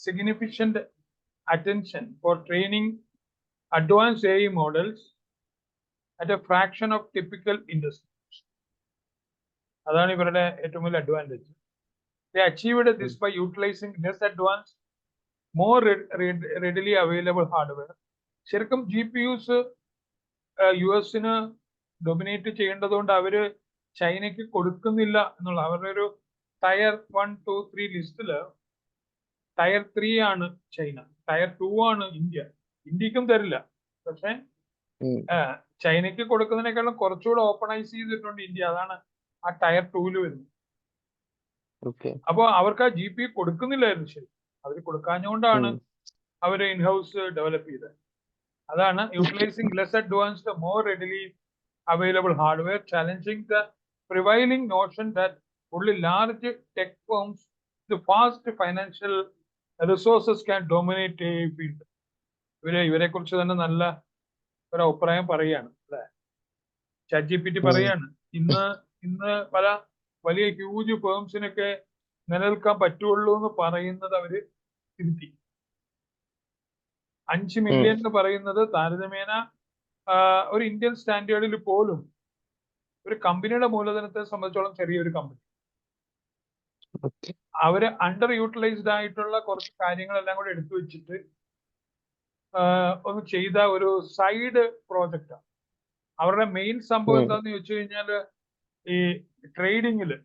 significant attention for training advanced AI models at a fraction of typical industries. അതാണ് ഇവരുടെ ഏറ്റവും വലിയ advantage. They achieved this by utilizing less advanced, more readily available hardware. ശരിക്കും GPUs US-ന് dominate ചെയ്യേണ്ടതുകൊണ്ട് അവര് ചൈനയ്ക്ക് കൊടുക്കുന്നില്ല എന്നുള്ള അവരുടെ ഒരു ടയർ 1, 2, 3 ലിസ്റ്റില് ടയർ 3 ആണ് ചൈന, ടയർ 2 ആണ് ഇന്ത്യ. ഇന്ത്യക്കും തരില്ല, പക്ഷെ ചൈനയ്ക്ക് കൊടുക്കുന്നതിനേക്കാളും കുറച്ചുകൂടെ ഓപ്പണൈസ് ചെയ്തിട്ടുണ്ട് ഇന്ത്യ. അതാണ് ആ ടയർ 2 വരുന്നത്. അപ്പൊ അവർക്ക് ആ GPU കൊടുക്കുന്നില്ലായിരുന്നു. ശരി, അവർ കൊടുക്കാഞ്ഞുകൊണ്ടാണ് അവര് ഇൻഹൗസ് ഡെവലപ്പ് ചെയ്തത്. അതാണ് utilising less advanced, more readily available hardware, challenging the prevailing notion that only large tech firms with vast financial resources can dominate a field. ഇവരെ കുറിച്ച് തന്നെ നല്ല ഒരു അഭിപ്രായം പറയുകയാണ് അല്ലെ. ChatGPT പറയാണ് ഇന്ന് പല വലിയ ഹ്യൂജ് ഫേംസിനൊക്കെ നിലനിൽക്കാൻ പറ്റുള്ളൂ എന്ന് പറയുന്നത് അവര് തിരുത്തി. 5 മില്യൺ എന്ന് പറയുന്നത് താരതമ്യേന ഒരു ഇന്ത്യൻ സ്റ്റാൻഡേർഡിൽ പോലും ഒരു കമ്പനിയുടെ മൂലധനത്തെ സംബന്ധിച്ചോളം ചെറിയൊരു കമ്പനി. അവര് അണ്ടർ യൂട്ടിലൈസ്ഡ് ആയിട്ടുള്ള കുറച്ച് കാര്യങ്ങളെല്ലാം കൂടെ എടുത്തു വെച്ചിട്ട് ഒന്ന് ചെയ്ത ഒരു സൈഡ് പ്രോജക്റ്റാണ്. അവരുടെ മെയിൻ സംഭവം എന്താന്ന് ചോദിച്ചു കഴിഞ്ഞാല് ഈ ട്രേഡിങ്ങില്,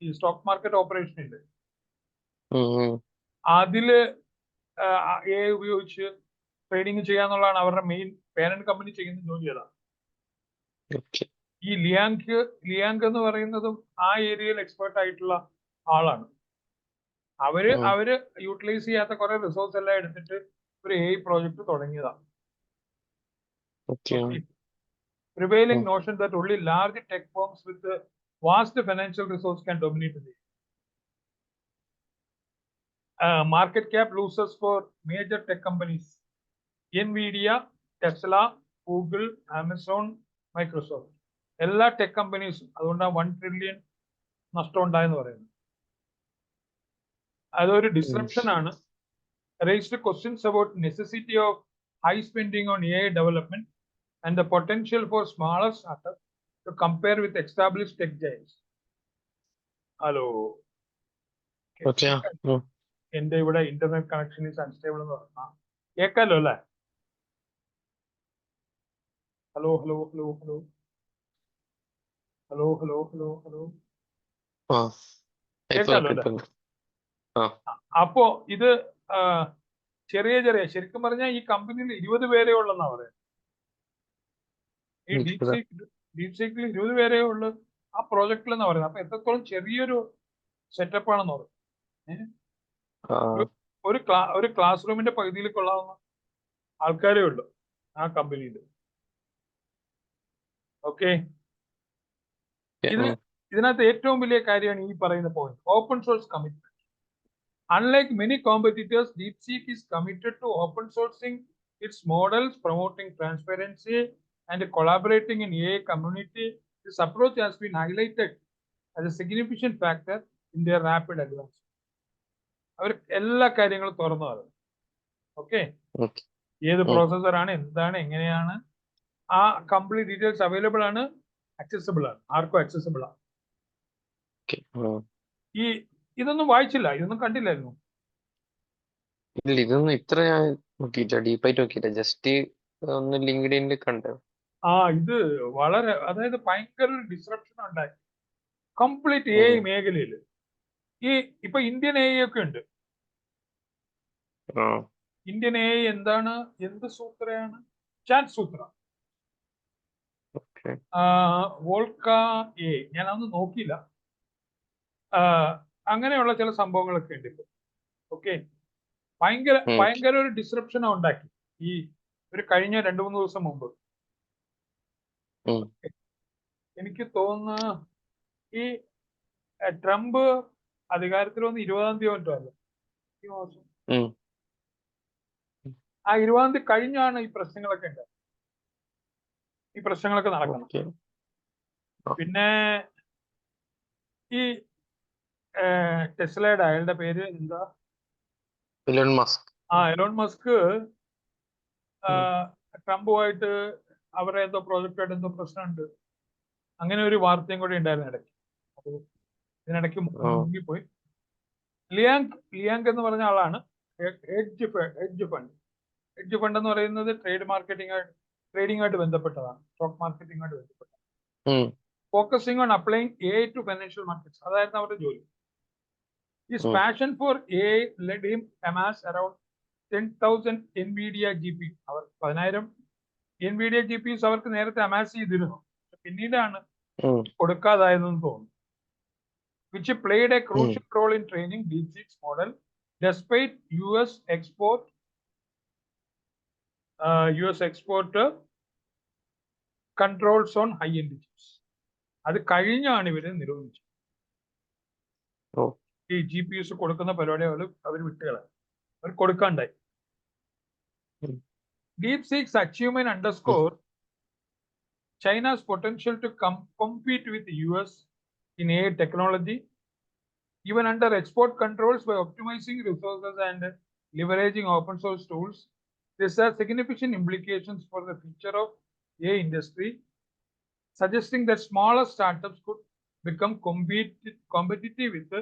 ഈ സ്റ്റോക്ക് മാർക്കറ്റ് ഓപ്പറേഷനില് അതില് AI ഉപയോഗിച്ച് ട്രേഡിങ് ചെയ്യാന്നുള്ളതാണ് അവരുടെ മെയിൻ പേരന്റ് കമ്പനി ചെയ്യുന്ന ജോലി. അതാണ് ഈ ലിയാങ് എന്ന് പറയുന്നതും ആ ഏരിയയിൽ എക്സ്പേർട്ട് ആയിട്ടുള്ള ആളാണ്. അവര് യൂട്ടിലൈസ് ചെയ്യാത്ത കുറെ റിസോഴ്സ് എല്ലാം എടുത്തിട്ട് ഒരു AI പ്രോജക്ട് തുടങ്ങിയതാണ്. Prevailing notion that only large tech firms with vast financial resources can dominate the market cap losses for major tech companies. Nvidia, Tesla, Google, Amazon, Microsoft, എല്ലാ ടെക് കമ്പനീസും അതുകൊണ്ടാണ് 1 trillion നഷ്ടം ഉണ്ടായെന്ന് പറയുന്നത്. അതൊരു ഡിസ്റപ്ഷൻ ആണ്. Raised questions about necessity of high spending on AI development and the potential for smaller startups to compare with established tech giants. Hello, എന്റെ ഇവിടെ internet connection is unstable എന്ന് പറഞ്ഞാൽ കേൾക്കാലോ അല്ലേ? Hello hello hello hello hello hello hello hello കേൾക്കാലോ അല്ലേ? അപ്പോ ഇത് ചെറിയ ശരിക്കും പറഞ്ഞാൽ ഈ കമ്പനിയിൽ 20 പേരേ ഉള്ളെന്നാ പറയുന്നത്. ഈ ഡീപ് സീക്കിൽ 20 പേരേ ഉള്ളു ആ പ്രോജക്റ്റിൽ എന്നാ പറയുന്നത്. അപ്പൊ എത്രത്തോളം ചെറിയൊരു സെറ്റപ്പ് ആണെന്ന് പറയുന്നത്. ഒരു ക്ലാസ് റൂമിന്റെ പകുതിയിൽ കൊള്ളാവുന്ന ആൾക്കാരേ ഉള്ളു ആ കമ്പനിയിൽ. ഓക്കെ, ഇതിനകത്ത് ഏറ്റവും വലിയ കാര്യമാണ് ഈ പറയുന്ന point, open source commitment. Unlike many competitors, DeepSeek is committed to open sourcing its models, promoting transparency and collaborating in AI community. This approach has been highlighted as a significant factor in their rapid advancement. അവർ എല്ലാ കാര്യങ്ങളും തുറന്നു പറയും. Okay, ഏത് processor ആണ്, എന്താണ്, എങ്ങനെയാണ്, ആ complete details available ആണ്, അക്സസിബിൾ ആണ്, ആർക്കും അക്സസിബിൾ ആണ്. ഇതൊന്നും വായിച്ചില്ല, ഇതൊന്നും കണ്ടില്ലായിരുന്നു. ഇല്ല, ഇതൊന്നും ഇത്ര ഞാൻ നോക്കിയില്ല, ഡീപ്പായിട്ട് നോക്കിയില്ല, ജസ്റ്റ് ഒന്ന് ലിങ്ക്ഡിനിൽ കണ്ടു. ഇത് വളരെ, അതായത് ഭയങ്കര ഒരു ഡിസ്റപ്ഷൻ ഉണ്ടായി കംപ്ലീറ്റ് AI മേഖലയിൽ. ഇപ്പൊ ഇന്ത്യൻ AI ഒക്കെ ഉണ്ട്. ഇന്ത്യൻ AI എന്താണ്, എന്ത് സൂത്രയാണ്? ചാറ്റ് സൂത്ര, വോൾക്ക AI, ഞാൻ അതൊന്നും നോക്കിയില്ല. അങ്ങനെയുള്ള ചില സംഭവങ്ങളൊക്കെ ഉണ്ട് ഇപ്പൊ. ഓക്കെ, ഭയങ്കര ഒരു ഡിസ്റപ്ഷൻ ഉണ്ടാക്കി ഈ ഒരു കഴിഞ്ഞ 2-3 ദിവസം മുമ്പ്. എനിക്ക് തോന്നുന്നു ഈ ട്രംപ് അധികാരത്തിൽ വന്ന് 20-ാം തീയതി മറ്റോ ഈ മാസം, ആ 20-ാം തീയതി കഴിഞ്ഞാണ് ഈ പ്രശ്നങ്ങളൊക്കെ ഉണ്ടായത്. ഈ പ്രശ്നങ്ങളൊക്കെ നടക്കണം. പിന്നെ ഈ ടെസ്ലയുടെ, അയാളുടെ പേര് എന്താ, ഇലോൺ മസ്ക്. എലോൺ മസ്ക് ട്രംപുമായിട്ട് അവരുടെ എന്തോ പ്രോജക്റ്റായിട്ട് എന്തോ പ്രശ്നമുണ്ട്, അങ്ങനെ ഒരു വാർത്തയും കൂടി ഉണ്ടായിരുന്നു ഇടയ്ക്ക്. അത് ഇതിനിടയ്ക്ക് മുങ്ങിപ്പോയി. ലിയാങ് എന്ന് പറഞ്ഞ ആളാണ് ഹെഡ്ജ് ഫണ്ട്. ഹെഡ്ജ് ഫണ്ട് എന്ന് പറയുന്നത് ട്രേഡിംഗുമായിട്ട് ബന്ധപ്പെട്ടതാണ്, സ്റ്റോക്ക് മാർക്കറ്റിംഗുമായിട്ട് ബന്ധപ്പെട്ടതാണ്. Focusing on applying AI to financial markets, അതായിരുന്നു അവരുടെ ജോലി. His passion for AI led him amass around 10,000 NVIDIA GPU. Our 10,000 NVIDIA GPUs അവർക്ക് നേരത്തെ അമാസ് ചെയ്തിരുന്നു, പിന്നീടാണ് കൊടുക്കാതായതെന്ന് തോന്നുന്നു. Which played a crucial role in training DeepSeek's model despite US export controls on high-end chips. അത് കഴിഞ്ഞാണ് ഇവര് നിരോധിച്ചത്. ഈ GPUs കൊടുക്കുന്ന പരിപാടി അവർ വിട്ടുകളാണ്, അവർ കൊടുക്കാണ്ടായി. DeepSeek's achievement underscore China's potential to compete with the US in AI technology, even under export controls, by optimizing resources and leveraging open source tools. This has significant implications for the future of AI industry, suggesting that smaller startups could become competitive with the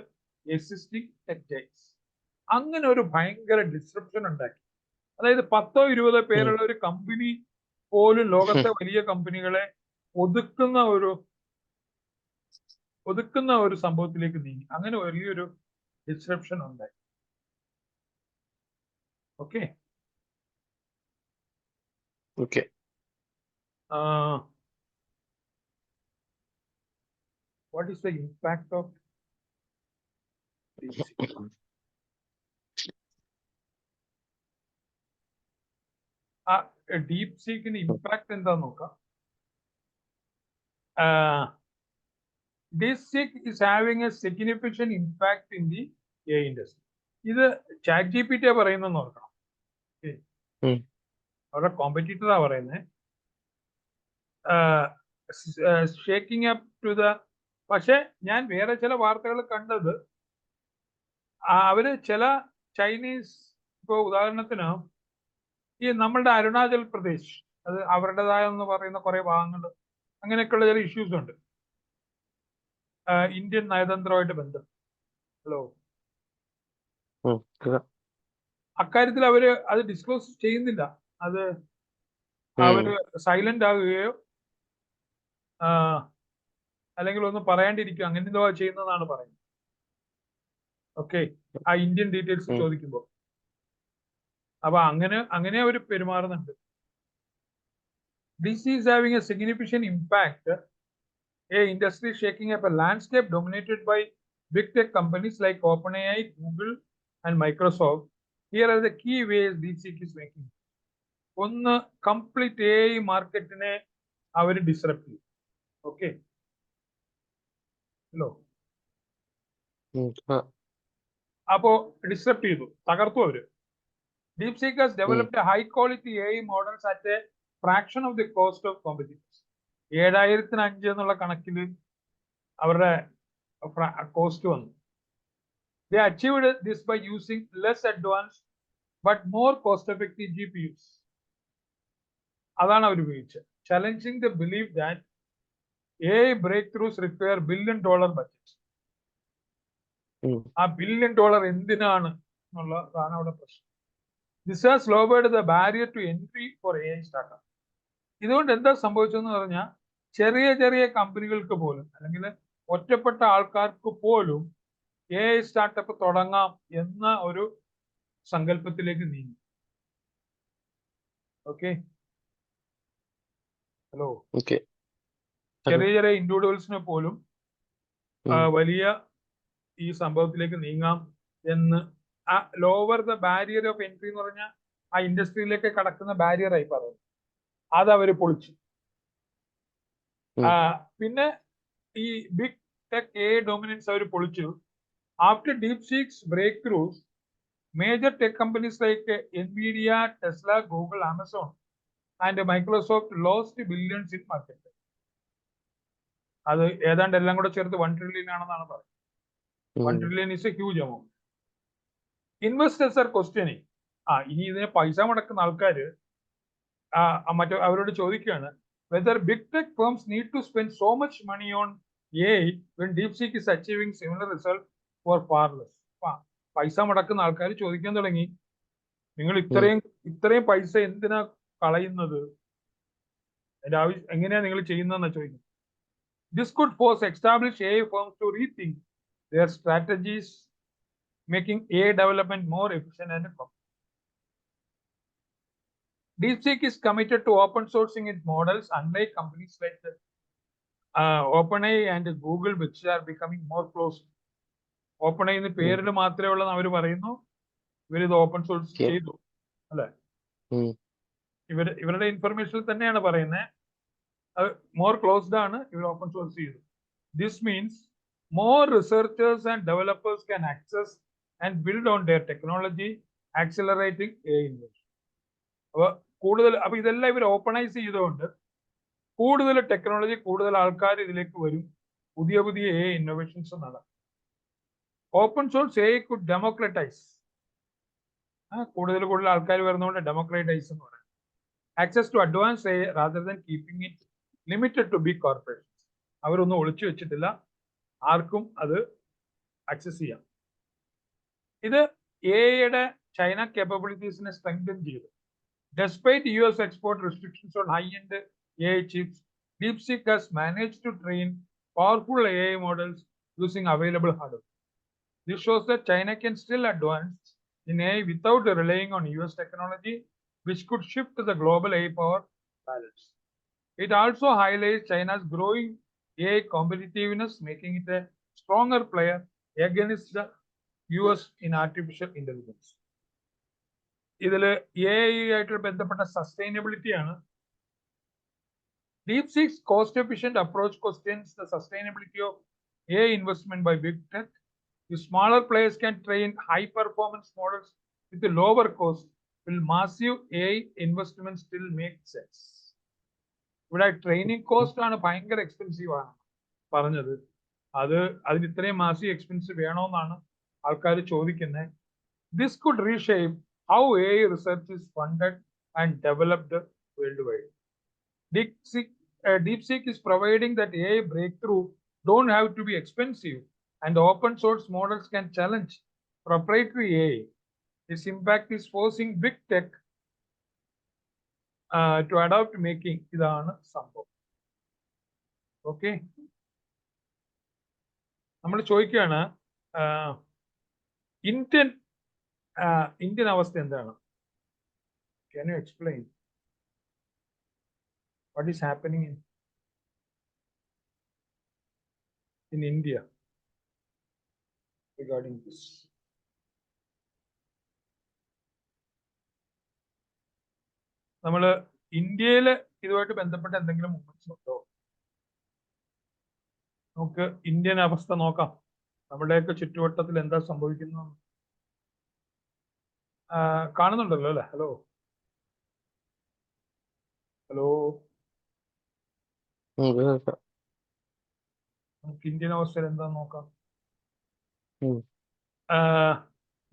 existing tech giants. അങ്ങനെ ഒരു ഭയങ്കര disruption ഉണ്ടാക്കി. അതായത് 10-20 പേരുള്ള ഒരു company പോലും ലോകത്തെ വലിയ കമ്പനികളെ ഒതുക്കുന്ന ഒരു സംഭവത്തിലേക്ക് നീങ്ങി. അങ്ങനെ വലിയൊരു ഡിസ്ട്രപ്ഷൻ ഉണ്ടായി. Okay, what is the impact of ഡീപ് സീക്കിന് ഇമ്പാക്ട് എന്താന്ന് നോക്കാം. DeepSeek is having a significant impact in the AI industry. ഇത് ChatGPT പറയുന്നെന്ന് ഓർക്കണം, അവരുടെ കോമ്പറ്റീറ്ററാ പറയുന്നത്. ഷേക്കിംഗ് അപ്പ് ടു ദ, പക്ഷെ ഞാൻ വേറെ ചില വാർത്തകൾ കണ്ടത്, അവര് ചില ചൈനീസ്, ഇപ്പൊ ഉദാഹരണത്തിന് ഈ നമ്മളുടെ അരുണാചൽ പ്രദേശ്, അത് അവരുടേതായ എന്ന് പറയുന്ന കുറെ ഭാഗങ്ങൾ, അങ്ങനെയൊക്കെയുള്ള ചില ഇഷ്യൂസ് ഉണ്ട് ഇന്ത്യൻ നയതന്ത്രമായിട്ട് ബന്ധം. ഹലോ, അക്കാര്യത്തിൽ അവര് അത് ഡിസ്ക്ലോസ് ചെയ്യുന്നില്ല, അത് അവര് സൈലന്റ് ആകുകയോ അല്ലെങ്കിൽ ഒന്നും പറയാണ്ടിരിക്കുക, അങ്ങനെ എന്തോ ചെയ്യുന്നതാണ് പറയുന്നത്. ഓക്കെ, ആ ഇന്ത്യൻ ഡീറ്റെയിൽസ് ചോദിക്കുമ്പോൾ. അപ്പൊ അങ്ങനെ അവർ പെരുമാറുന്നുണ്ട്. This is having a significant impact. A industry shaking up a landscape dominated by big tech companies like OpenAI, Google, and Microsoft. Here are the key ways DeepSeek is making. ഒന്ന്, complete AI മാർക്കറ്റിനെ അവർ disrupt ചെയ്യും. Okay, hello, അപ്പോ disrupt ചെയ്തു, തകർത്തു അവര്. DeepSeek has developed a high quality AI models at a fraction of the cost of competitors. 7,005 എന്നുള്ള കണക്കിൽ അവരുടെ കോസ്റ്റ് വന്നു. They achieved this by using less advanced but more cost-effective GPUs. അതാണ് അവർ ഉപയോഗിച്ചത്. Challenging the belief that AI breakthroughs require $1 billion budget. ആ $1 billion എന്തിനാണ് എന്നുള്ളതാണ് അവിടെ പ്രശ്നം. This has lowered the barrier to entry for AI startup. ഇതുകൊണ്ട് എന്താ സംഭവിച്ചതെന്ന് പറഞ്ഞാൽ, ചെറിയ ചെറിയ കമ്പനികൾക്ക് പോലും, അല്ലെങ്കിൽ ഒറ്റപ്പെട്ട ആൾക്കാർക്ക് പോലും AI സ്റ്റാർട്ടപ്പ് തുടങ്ങാം എന്ന ഒരു സങ്കല്പത്തിലേക്ക് നീങ്ങി. ഓക്കെ, ഹലോ, ചെറിയ ചെറിയ ഇൻഡിവിജ്വൽസിനെ പോലും വലിയ ഈ സംഭവത്തിലേക്ക് നീങ്ങാം എന്ന്, ആ lower the barrier of entry എന്ന് പറഞ്ഞാൽ ആ ഇൻഡസ്ട്രിയിലേക്ക് കടക്കുന്ന ബാരിയർ ആയി പറയുന്നു, അത് അവര് പൊളിച്ചു. പിന്നെ ഈ ബിഗ് ടെക് AI ഡോമിനൻസ് അവർ പൊളിച്ചു. After DeepSeek's breakthroughs, major tech companies like NVIDIA, Tesla, Google, Amazon, and Microsoft lost billions in market. അത് ഏതാണ്ട് എല്ലാം കൂടെ ചേർത്ത് 1 trillion ആണെന്നാണ് പറയുന്നത്. 1 trillion is a huge amount. Investors are questioning. ഇനി ഇതിനെ പൈസ മുടക്കുന്ന ആൾക്കാര് മറ്റേ അവരോട് ചോദിക്കുകയാണ് whether big tech firms need to spend so much money on AI when DeepSeek is achieving similar result for far less. പൈസ മുടക്കുന്ന ആൾക്കാർ ചോദിക്കാൻ തുടങ്ങി, നിങ്ങൾ ഇത്രയും പൈസ എന്തിനാ കളയുന്നത്, അതിന്റെ ആവശ്യം എങ്ങനെയാ നിങ്ങൾ ചെയ്യുന്നതെന്നാ ചോദിക്കുന്നത്. This could force established AI firms to rethink their strategies, making AI development more efficient and effective. DeepSeek is committed to open sourcing its models, unlike companies like OpenAI and Google, which are becoming more close. OpenAI എന്ന് പേരിൽ മാത്രമേ ഉള്ളൂ അവർ പറയുന്നു, ഇവരിത് open source ചെയ്തു അല്ലെ, ഇവരുടെ information തന്നെയാണ് പറയുന്നത്, മോർ ക്ലോസ്ഡ് ആണ്, ഇവർ ഓപ്പൺ സോഴ്സ് ചെയ്തു. This means more researchers and developers can access and build on their technology, accelerating AI invention. അപ്പൊ ഇതെല്ലാം ഇവർ ഓപ്പണൈസ് ചെയ്തുകൊണ്ട് കൂടുതൽ ടെക്നോളജി, കൂടുതൽ ആൾക്കാർ ഇതിലേക്ക് വരും, പുതിയ പുതിയ AI ഇന്നോവേഷൻസ് നടക്കും. Open source AI could democratise, കൂടുതൽ ആൾക്കാർ വരുന്നതുകൊണ്ട് ഡെമോക്രറ്റൈസ് എന്ന് പറയാം, access to advance AI rather than keeping it limited to big corporations. അവരൊന്നും ഒളിച്ചു വെച്ചിട്ടില്ല, ആർക്കും അത് ആക്സസ് ചെയ്യാം. ഇത് AIയുടെ ചൈന കേപ്പബിലിറ്റീസിനെ സ്ട്രെങ്തൻ ചെയ്തു. Despite US export restrictions on high-end AI chips, DeepSeek has managed to train powerful AI models using available hardware. This shows that China can still advance in AI without relying on US technology, which could shift the global AI power balance. It also highlights China's growing AI competitiveness, making it a stronger player against the US in artificial intelligence. ഇതില് AI ആയിട്ട് ബന്ധപ്പെട്ട sustainability ആണ്. DeepSeek's cost-efficient approach questions the sustainability of AI investment by big tech. If smaller players can train high-performance models with a lower cost, will massive AI investment still make sense? ഇവിടെ training cost ആണ് ഭയങ്കര expensive ആണ് പറഞ്ഞത്, അതിന് ഇത്രയും massive expense വേണമെന്നാണ് ആൾക്കാർ ചോദിക്കുന്നത്. This could reshape how AI research is funded and developed worldwide. DeepSeek is providing that AI breakthrough don't have to be expensive, and open source models can challenge proprietary AI. This impact is forcing big tech to adopt, making ഇതാണ് സംഭവം. Okay, നമ്മൾ ചോദിക്കുകയാണ് Indian അവസ്ഥ എന്താണ്? Can you explain what is happening in India regarding this? നമ്മൾ ഇന്ത്യയിൽ ഇതുമായിട്ട് ബന്ധപ്പെട്ട എന്തെങ്കിലും മൂവ്മെന്റ്സ് ഉണ്ടോ? നമുക്ക് ഇന്ത്യൻ അവസ്ഥ നോക്കാം, നമ്മുടെയൊക്കെ ചുറ്റുവട്ടത്തിൽ എന്താ സംഭവിക്കുന്നത് കാണുന്നുണ്ടല്ലോ അല്ലെ? ഹലോ ഹലോ, നമുക്ക് ഇന്ത്യൻ അവസ്ഥയിൽ എന്താ നോക്കാം.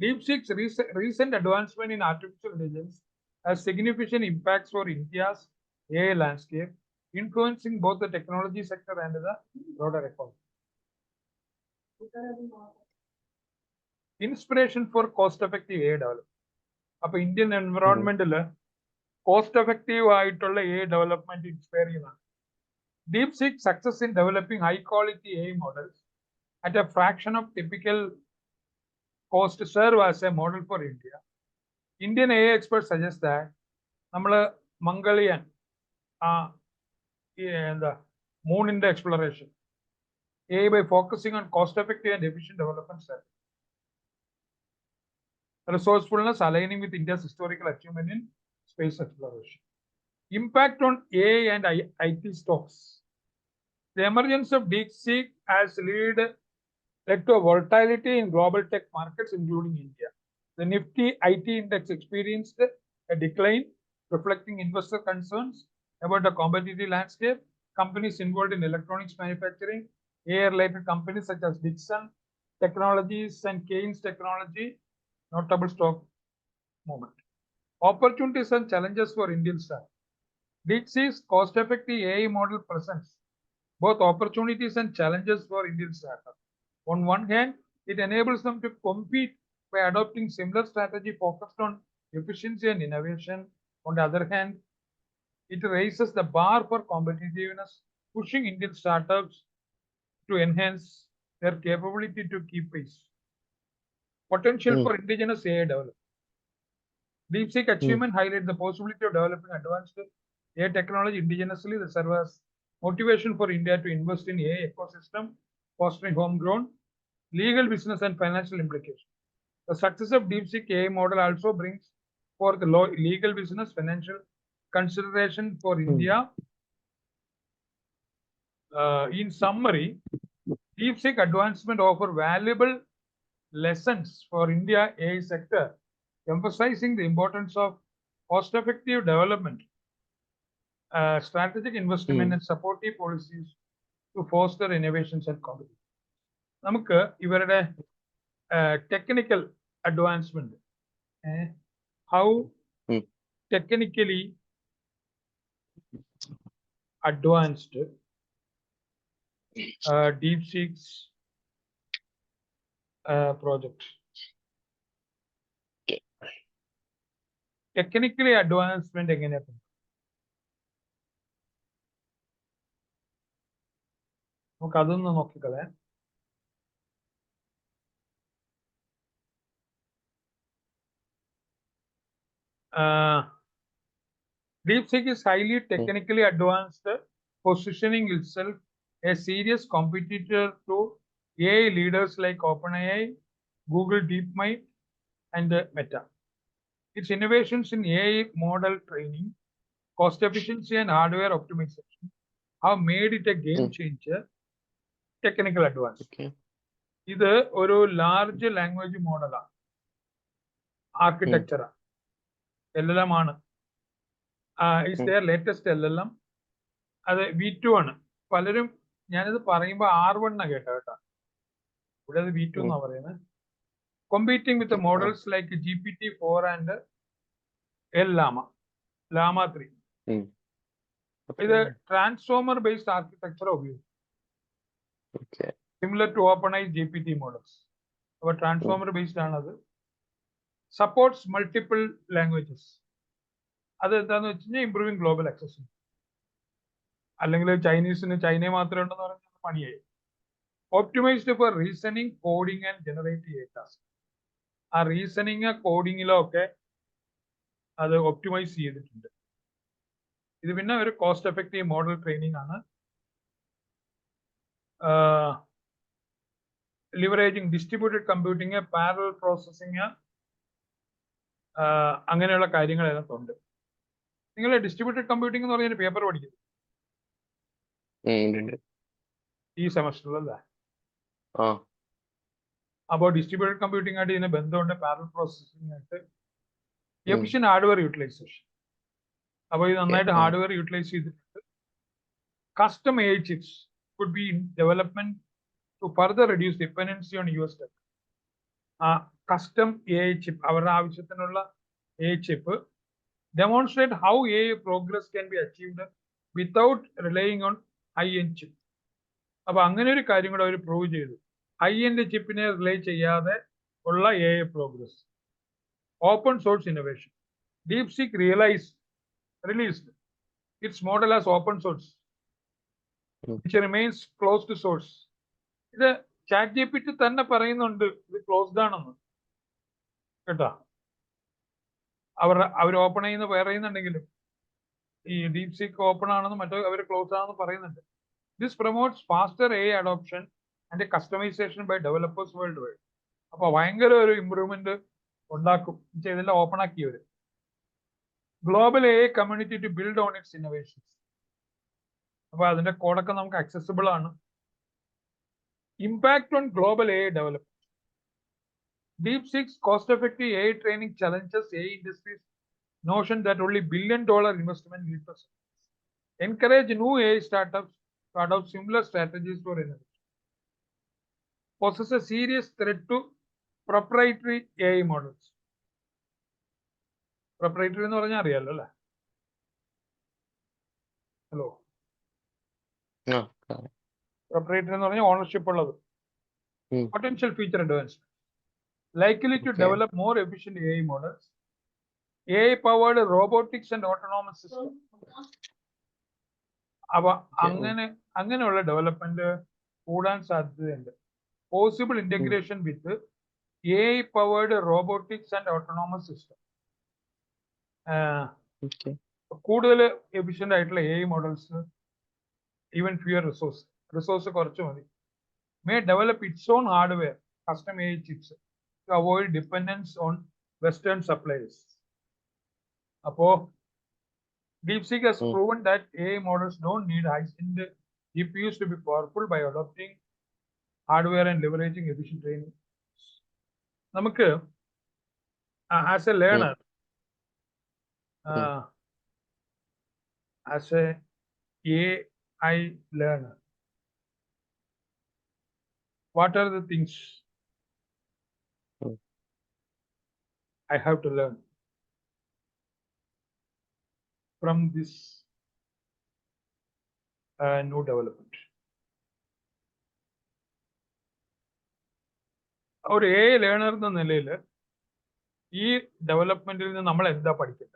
DeepSeek's recent advancement in artificial intelligence has significant impacts for India's AI landscape, influencing both the technology sector and the broader economy. Inspiration for cost-effective AI development. അപ്പൊ ഇന്ത്യൻ എൻവറോൺമെന്റില് കോസ്റ്റ് എഫക്റ്റീവ് ആയിട്ടുള്ള AI development inspire ചെയ്യുന്നതാണ്. DeepSeek's success in developing high-quality AI models at a fraction of typical cost serve as a model for India. Indian AI experts suggest that നമ്മള് മംഗളിയാൻ എന്താ മൂണിന്റെ exploration AI by focusing on cost-effective and efficient development strategy. Resourcefulness aligning with India's historical achievement in space exploration. Impact on AI and IT stocks. The emergence of DeepSeek has led to a volatility in global tech markets, including India. The Nifty IT index experienced a decline, reflecting investor concerns about the competitive landscape. Companies involved in electronics manufacturing, AI-related companies such as Dixon Technologies and Keynes Technology notable stock movement. Opportunities and challenges for Indian startups. DeepSeek's cost-effective AI model presents both opportunities and challenges for Indian startups. On one hand, it enables them to compete by adopting similar strategy focused on efficiency and innovation. On the other hand, it raises the bar for competitiveness, pushing Indian startups to enhance their capability to keep pace. Potential for indigenous AI development. DeepSeek achievement highlight the possibility of developing advanced AI technology indigenously that serve as motivation for India to invest in AI ecosystem, fostering homegrown legal, business, and financial implications. The success of DeepSeek AI model also brings forth the legal, business, financial consideration for India. In summary, DeepSeek advancement offer valuable lessons for India AI sector, emphasizing the importance of cost-effective development, strategic investment, and supportive policies to foster innovations and competition. നമുക്ക് ഇവരുടെ technical advancement, how technically advanced DeepSeek's project. Technically advancement എങ്ങനെയാണ്? നമുക്ക് അതൊന്ന് നോക്കിക്കളെ. DeepSeek is highly technically advanced, positioning itself a serious competitor to AI leaders like OpenAI, Google DeepMind, and Meta. Its innovations in AI model training, cost efficiency, and hardware optimization have made it a game changer. Technical advance. ഇത് ഒരു large language മോഡലാണ്, ആർക്കിടെക്ചറാണ്, LLM ആണ്. It's their latest LLM. അത് V2 ആണ്. പലരും ഞാനിത് പറയുമ്പോൾ R1 എന്നാ കേട്ടോ. ഇവിടെ അത് V2 എന്നാ പറയുന്നത്. Competing with the models like GPT-4 and Llama 3. ഇത് ട്രാൻസ്ഫോമർ ബേസ്ഡ് ആർക്കിടെക്ചർ ഉപയോഗിക്കും. Similar to OpenAI GPT models. അപ്പോൾ ട്രാൻസ്ഫോമർ ബേസ്ഡ് ആണത്. Supports multiple languages. അത് എന്താന്ന് വെച്ച് കഴിഞ്ഞാൽ ഇംപ്രൂവിംഗ് ഗ്ലോബൽ ആക്സസ്. അല്ലെങ്കിൽ ചൈനീസിന് ചൈനയെ മാത്രമേ ഉണ്ടെന്ന് പറഞ്ഞാൽ പണിയായി. Optimised for reasoning, coding and generative task. ആ റീസണിങ്, കോഡിങ്ങിലോ ഒക്കെ അത് ഒപ്റ്റിമൈസ് ചെയ്തിട്ടുണ്ട്. ഇത് പിന്നെ ഒരു കോസ്റ്റ് എഫക്റ്റീവ് മോഡൽ ട്രെയിനിങ് ആണ്. Leveraging distributed computing, parallel processing, അങ്ങനെയുള്ള കാര്യങ്ങൾ അതിനകത്തുണ്ട്. നിങ്ങൾ ഡിസ്ട്രിബ്യൂട്ടഡ് കമ്പ്യൂട്ടിംഗ് എന്ന് പറഞ്ഞൊരു പേപ്പർ പഠിക്കുന്നു ഈ സെമസ്റ്ററിലല്ലേ? അപ്പോൾ ഡിസ്ട്രിബ്യൂട്ടഡ് കമ്പ്യൂട്ടിംഗ് ആയിട്ട് ഇതിന് ബന്ധമുണ്ട്, പാരലൽ പ്രോസസ്സിംഗ് ആയിട്ട്. Efficient hardware utilisation. അപ്പോൾ ഇത് നന്നായിട്ട് ഹാർഡ്വെയർ യൂട്ടിലൈസ് ചെയ്തിട്ടുണ്ട്. Custom AI chips could be in development to further reduce dependency on US tech. ആ കസ്റ്റം AI ചിപ്പ്, അവരുടെ ആവശ്യത്തിനുള്ള AI chip demonstrate how AI progress can be achieved without relying on high-end chip. അപ്പോൾ അങ്ങനെ ഒരു കാര്യം കൂടെ അവർ prove ചെയ്തു. High-end ചിപ്പിനെ relay ചെയ്യാതെ ഉള്ള AI progress. Open source innovation. DeepSeek released its model as open source, which remains closed source. ഇത് ChatGPT തന്നെ പറയുന്നുണ്ട് ഇത് ക്ലോസ്ഡ് ആണെന്ന് കേട്ടോ. അവർ ഓപ്പൺ ചെയ്യുന്ന പറയുന്നുണ്ടെങ്കിലും ഈ DeepSeek ഓപ്പൺ ആണെന്ന് മറ്റോ അവർ ക്ലോസ് ആണെന്ന് പറയുന്നുണ്ട്. This promotes faster AI adoption and customisation by developers worldwide. അപ്പോൾ ഭയങ്കര ഒരു ഇമ്പ്രൂവ്മെന്റ് ഉണ്ടാക്കും ഇതെല്ലാം ഓപ്പൺ ആക്കിയവർ. Global AI community to build on its innovations. അപ്പോൾ അതിന്റെ കോഡൊക്കെ നമുക്ക് അക്സസിബിൾ ആണ്. Impact on global AI development. DeepSeek's cost-effective AI training challenges AI industry's notion that only billion-dollar investment need to encourage new AI startups to adopt similar strategies for innovation. Poses a serious threat to proprietary AI models. Proprietary എന്ന് പറഞ്ഞാൽ അറിയാലോ അല്ലേ? Hello, ആ proprietary എന്ന് പറഞ്ഞാൽ ownership ഉള്ളത്. ഉം. Potential feature advancement. Likely to Okay. develop more efficient AI models. AI-powered robotics and autonomous systems. അപ്പൊ അങ്ങനെയുള്ള ഡെവലപ്മെന്റ് കൂടാൻ സാധ്യതയുണ്ട്. Possible integration with AI-powered robotics and autonomous system. Okay. കൂടുതൽ എഫിഷ്യന്റ് ആയിട്ടുള്ള AI മോഡൽസ്, ഈവൻ ഫ്യൂർ റിസോഴ്സ് കുറച്ച് മതി. May develop its own hardware, custom AI chips to avoid dependence on Western suppliers. Apo DeepSeek has proven that AI models don't need high-end GPUs to be powerful by adopting hardware and leveraging efficient training. നമുക്ക് as a learner, as a AI learner, what are the things I have to learn from this new development? ഒരു AI learner എന്ന നിലയിൽ ഈ ഡെവലപ്മെന്റിൽ നിന്ന് നമ്മൾ എന്താ പഠിക്കുന്നത്?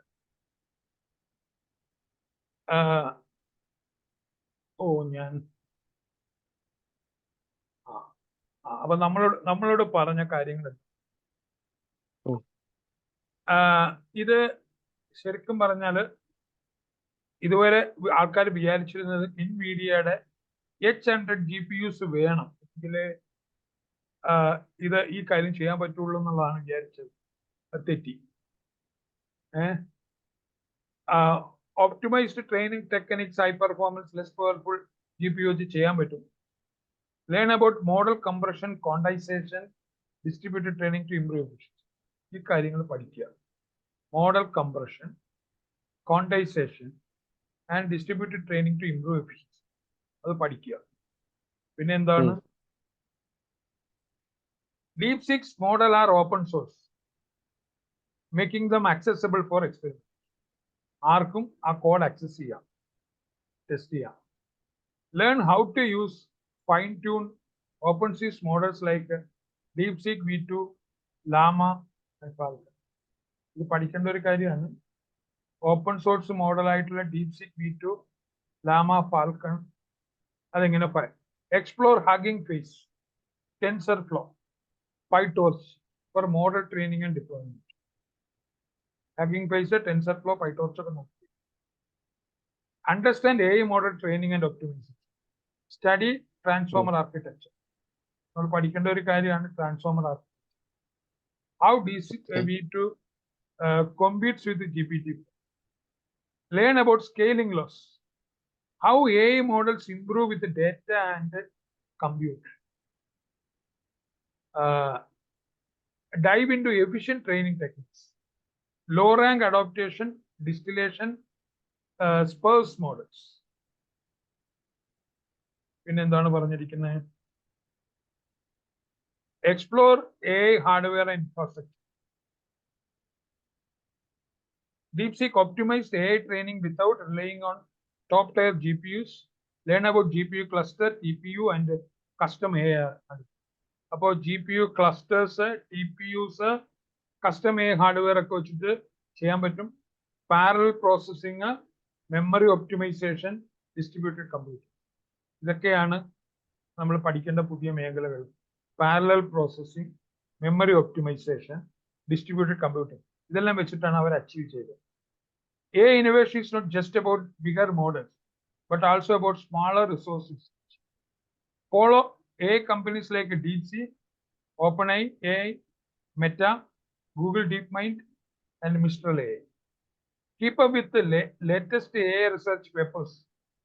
അപ്പൊ നമ്മളോട് പറഞ്ഞ കാര്യങ്ങൾ ഇത് ശരിക്കും പറഞ്ഞാല് ഇതുവരെ ആൾക്കാർ വിചാരിച്ചിരുന്നത് NVIDIAയുടെ H100 GPUs വേണം എങ്കിലേ ഇത് ഈ കാര്യം ചെയ്യാൻ പറ്റുള്ളൂ എന്നുള്ളതാണ് വിചാരിച്ചത്. തെറ്റി. Optimized training techniques, high performance, less powerful GPU ചെയ്യാൻ പറ്റും. Learn about model compression, quantization, distributed training to improve efficiency. ഈ കാര്യങ്ങൾ പഠിക്കുക. Model compression, quantisation and distributed training to improve efficiency, അത് പഠിക്കുക. പിന്നെ എന്താണ്? DeepSeek's model are open source, making them accessible for experiment. ആർക്കും ആ കോഡ് ആക്സസ് ചെയ്യാം, ടെസ്റ്റ് ചെയ്യാം. Learn how to use fine-tune open source models like DeepSeek V2, Llama and Falcon. ഇത് പഠിക്കേണ്ട ഒരു കാര്യമാണ്. ഓപ്പൺ സോഴ്സ് മോഡൽ ആയിട്ടുള്ള DeepSeek V2, Llama, Falcon അതെങ്ങനെ explore Hugging Face, TensorFlow, PyTorch for model training and deployment. Hugging Face, TensorFlow, PyTorch ഒക്കെ നോക്കി. Understand AI model training and optimization. Study transformer architecture. നമ്മൾ പഠിക്കേണ്ട ഒരു കാര്യമാണ് transformer architecture. How DeepSeek V2 competes with the GPT. Learn about scaling loss. How AI models improve with the data and compute. Dive into efficient training techniques. Low rank adaptation, distillation, sparse models. പിന്നെ എന്താണ് പറഞ്ഞിരിക്കുന്നത്? Explore AI hardware and infrastructure. DeepSeek optimized AI training without relying on top-tier GPUs. Learn about GPU cluster, TPU, and custom AI. അപ്പോൾ GPU clusters, TPUs, custom AI hardware ഒക്കെ വെച്ചിട്ട് ചെയ്യാൻ പറ്റും. Parallel processing, memory optimisation, distributed computing, ഇതൊക്കെയാണ് നമ്മൾ പഠിക്കേണ്ട പുതിയ മേഖലകൾ. Parallel processing, memory optimisation, distributed computing, ഇതെല്ലാം വെച്ചിട്ടാണ് അവർ അച്ചീവ് ചെയ്തത്. AI innovation is not just about bigger models, but also about smaller resources. Follow AI companies like DeepSeek, OpenAI, Meta, Google DeepMind, and Mistral AI. Keep up with the latest AI research papers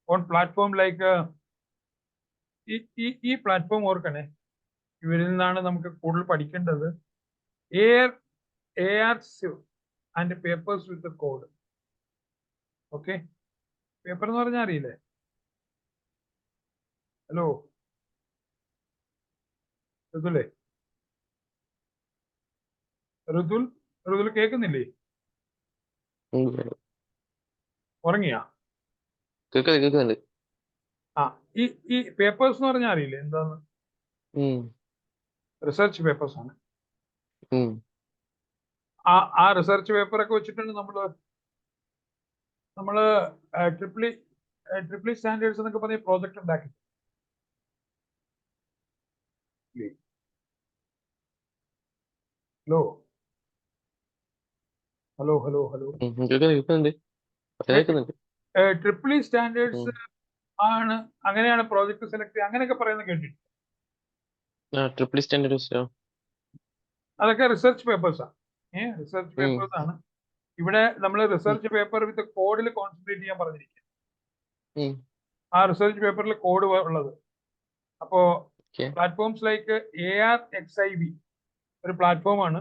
on platform like ഈ platform ഓർക്കണേ, ഇവരിൽ നിന്നാണ് നമുക്ക് കൂടുതൽ പഠിക്കേണ്ടത്. ARSiv and papers with the code. Okay, paper എന്ന് പറഞ്ഞാൽ അറിയില്ലേ? Hello, Rithul കേൾക്കുന്നില്ലേ? ഉറങ്ങിയാ? കേൾക്കുന്നുണ്ട്. ആ ഈ പേപ്പേഴ്സ് എന്ന് പറഞ്ഞാൽ അറിയില്ലേ എന്താന്ന്? റിസർച്ച് പേപ്പേഴ്സ് ആണ്. ആ റിസർച്ച് പേപ്പർ ഒക്കെ വെച്ചിട്ടുണ്ട് നമ്മള് ട്രിപ്പിൾ സ്റ്റാൻഡേർഡ്സ് എന്നൊക്കെ പറഞ്ഞ പ്രോജക്റ്റ് ഉണ്ടാക്കി. ഹലോ ഹലോ ഹലോ ഹലോ കേൾക്കുന്നുണ്ട്. ട്രിപ്പിൾ സ്റ്റാൻഡേർഡ്സ് ആണ്, അങ്ങനെയാണ് പ്രോജക്ട് സെലക്ട് ചെയ്യുക, അങ്ങനെയൊക്കെ പറയുന്നത് കേട്ടിട്ടുണ്ട്. ട്രിപ്പിൾ സ്റ്റാൻഡേർഡ് അതൊക്കെ റിസർച്ച് പേപ്പേഴ്സ് ആണ്. റിസർച്ച് പേപ്പേഴ്സ് ആണ്. ഇവിടെ നമ്മൾ റിസർച്ച് പേപ്പർ വിത്ത് കോഡിൽ കോൺസെൻട്രേറ്റ് ചെയ്യാൻ പറഞ്ഞിരിക്കുക. ആ റിസർച്ച് പേപ്പറിൽ കോഡ് ഉള്ളത്. അപ്പോ പ്ലാറ്റ്ഫോംസ് ലൈക്ക് ARXIV ഒരു പ്ലാറ്റ്ഫോമാണ്.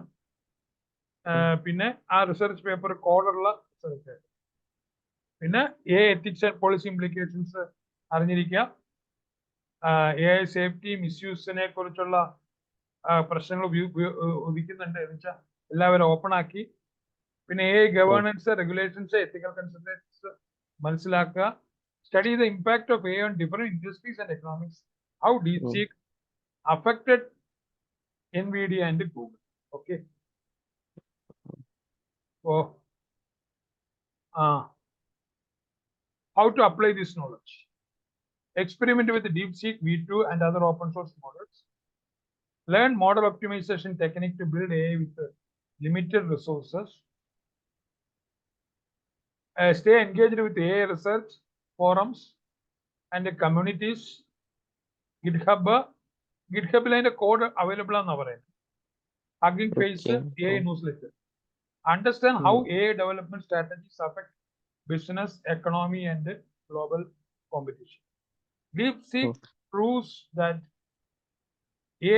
പിന്നെ ആ റിസർച്ച് പേപ്പർ കോഡുള്ള റിസർച്ച് പേപ്പർ. പിന്നെ എത്തിക്സ് ആൻഡ് പോളിസി ഇംപ്ലിക്കേഷൻസ് അറിഞ്ഞിരിക്കുക. AI സേഫ്റ്റി മിസ്യൂസിനെ കുറിച്ചുള്ള പ്രശ്നങ്ങൾ ഉദിക്കുന്നുണ്ട് എന്ന് വെച്ചാൽ എല്ലാവരും ഓപ്പൺ ആക്കി. പിന്നെ AI ഗവേണൻസ്, റെഗുലേഷൻസ്, എത്തിക്കൽ കൺസിഡറേഷൻസ് മനസ്സിലാക്കുക. Study the impact of AI on different industries and economics. How DeepSeek affected NVIDIA and Google. Okay. So, how to apply this knowledge? Experiment with DeepSeek V2 and other open source models. Learn model optimization technique to build AI with limited resources. Stay engaged with AI research forums and communities. GitHub line code available on our end. Hugging Face AI newsletter. Understand how AI development strategies affect business, economy, and global competition. DeepSeek proves that